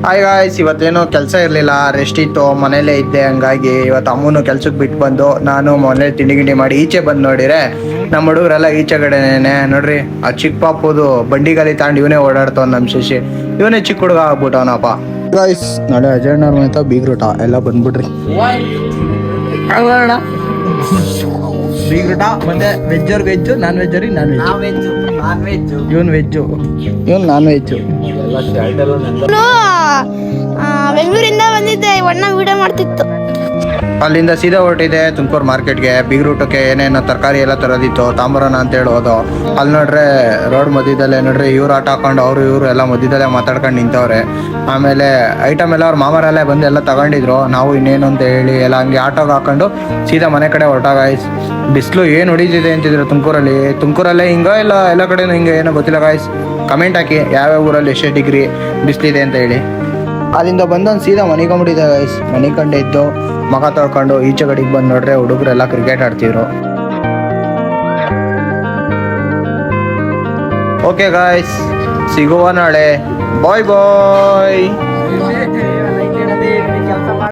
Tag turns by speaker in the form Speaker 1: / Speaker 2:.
Speaker 1: Hi guys, ಇವತ್ತೇನು ಕೆಲಸ ಇರಲಿಲ್ಲ, ರೆಸ್ಟ್ ಇತ್ತು, ಮನೇಲೇ ಇದ್ದೆ. ಹಂಗಾಗಿ ಇವತ್ತು ಅಮ್ಮನು ಕೆಲ್ಸಕ್ಕೆ ಬಿಟ್ಟು ಬಂದು ನಾನು ಮನೇಲಿ ತಿಂಡಿ ಗಿಂಡಿ ಮಾಡಿ ಈಚೆ ಬಂದು ನೋಡಿರೆ ನಮ್ಮ ಹುಡುಗರೆಲ್ಲ ಈಚೆ ಕಡೆನೇ ನೋಡ್ರಿ. ಆ ಚಿಕ್ಕ ಪಾಪುದು ಬಂಡಿಗಾಲಿ ತಾಂಡು ಇವನೇ ಓಡಾಡ್ತಾವ ನಮ್ಮ ಶಶಿ. ಇವನೇ ಚಿಕ್ಕ ಹುಡುಗ ಆಗ್ಬಿಟ್ಟವನಪ್ಪ. ಗಾಯ್ಸ್, ನಾಳೆ ಅಜಯಣ್ಣವ್ರ ಮನೆ ಬೀಗ್ರೂಟ ಎಲ್ಲ ಬಂದ್ಬಿಡ್ರಿ. ಬೀಗ್ರೂಟ ಮತ್ತೆ ವೆಜ್ ಅವ್ರಿಗೆ ವೆಜ್ಜು, ನಾನ್ ವೆಜ್ ಅವ್ರಿಗೆ ನಾನ್ ವೆಜ್. ಇವನ್ ವೆಜ್ಜು, ಇವನ್ ನಾನ್ ವೆಜ್ಜು.
Speaker 2: ಬೆಂಗಳೂರಿಂದ ಬಂದಿದ್ದೆ, ಒಣ್ಣ ವಿಡಿಯೋ ಮಾಡ್ತಿತ್ತು.
Speaker 1: ಅಲ್ಲಿಂದ ಸೀದಾ ಹೊರಟಿದೆ ತುಮಕೂರು ಮಾರ್ಕೆಟ್ಗೆ. ಬೀಗ್ರೂಟಕ್ಕೆ ಏನೇನು ತರಕಾರಿ ಎಲ್ಲ ತರೋದಿತ್ತು, ತಾಂಬರನ ಅಂತ ಹೇಳೋದು. ಅಲ್ಲಿ ನೋಡ್ರೆ ರೋಡ್ ಮಧ್ಯದಲ್ಲೇ ನೋಡ್ರಿ ಇವ್ರು ಆಟ ಹಾಕೊಂಡು ಇವರು ಎಲ್ಲ ಮಧ್ಯದಲ್ಲೇ ಮಾತಾಡ್ಕೊಂಡು ನಿಂತವ್ರೆ. ಆಮೇಲೆ ಐಟಮ್ ಎಲ್ಲ ಅವ್ರ ಮಾಮರಲ್ಲೇ ಬಂದು ಎಲ್ಲ ತಗೊಂಡಿದ್ರು. ನಾವು ಇನ್ನೇನು ಅಂತ ಹೇಳಿ ಎಲ್ಲ ಹಂಗೆ ಆಟೋಗೆ ಹಾಕೊಂಡು ಸೀದಾ ಮನೆ ಕಡೆ ಹೊರಟಾಗ ಬಿಸಿಲು ಏನು ಹೊಡಿತಿದೆ ಅಂತಿದ್ರು ತುಮಕೂರಲ್ಲೇ ಹಿಂಗ ಇಲ್ಲ ಎಲ್ಲ ಕಡೆನೂ ಹಿಂಗೆ ಏನೋ ಗೊತ್ತಿಲ್ಲ ಗಾಯ್ಸ್. ಕಮೆಂಟ್ ಹಾಕಿ ಯಾವ್ಯಾವ ಊರಲ್ಲಿ ಎಷ್ಟೇ ಡಿಗ್ರಿ ಬಿಸಿಲಿದೆ ಅಂತ ಹೇಳಿ. ಅಲ್ಲಿಂದ ಬಂದೊಂದು ಸೀದಾ ಮನಿಕೊಂಡ್ಬಿಟ್ಟಿದೆ ಗಾಯ್ಸ್. ಮನಿಕಂಡೆ ಇದ್ದು ಮಗ ತೊಳ್ಕೊಂಡು ಈಚೆ ಕಡೆಗೆ ಬಂದು ನೋಡ್ರೆ ಹುಡುಗರೆಲ್ಲ ಕ್ರಿಕೆಟ್ ಆಡ್ತಿದ್ರು. ಓಕೆ ಗಾಯ್ಸ್, ಸಿಗುವ ನಾಳೆ. ಬಾಯ್ ಬಾಯ್.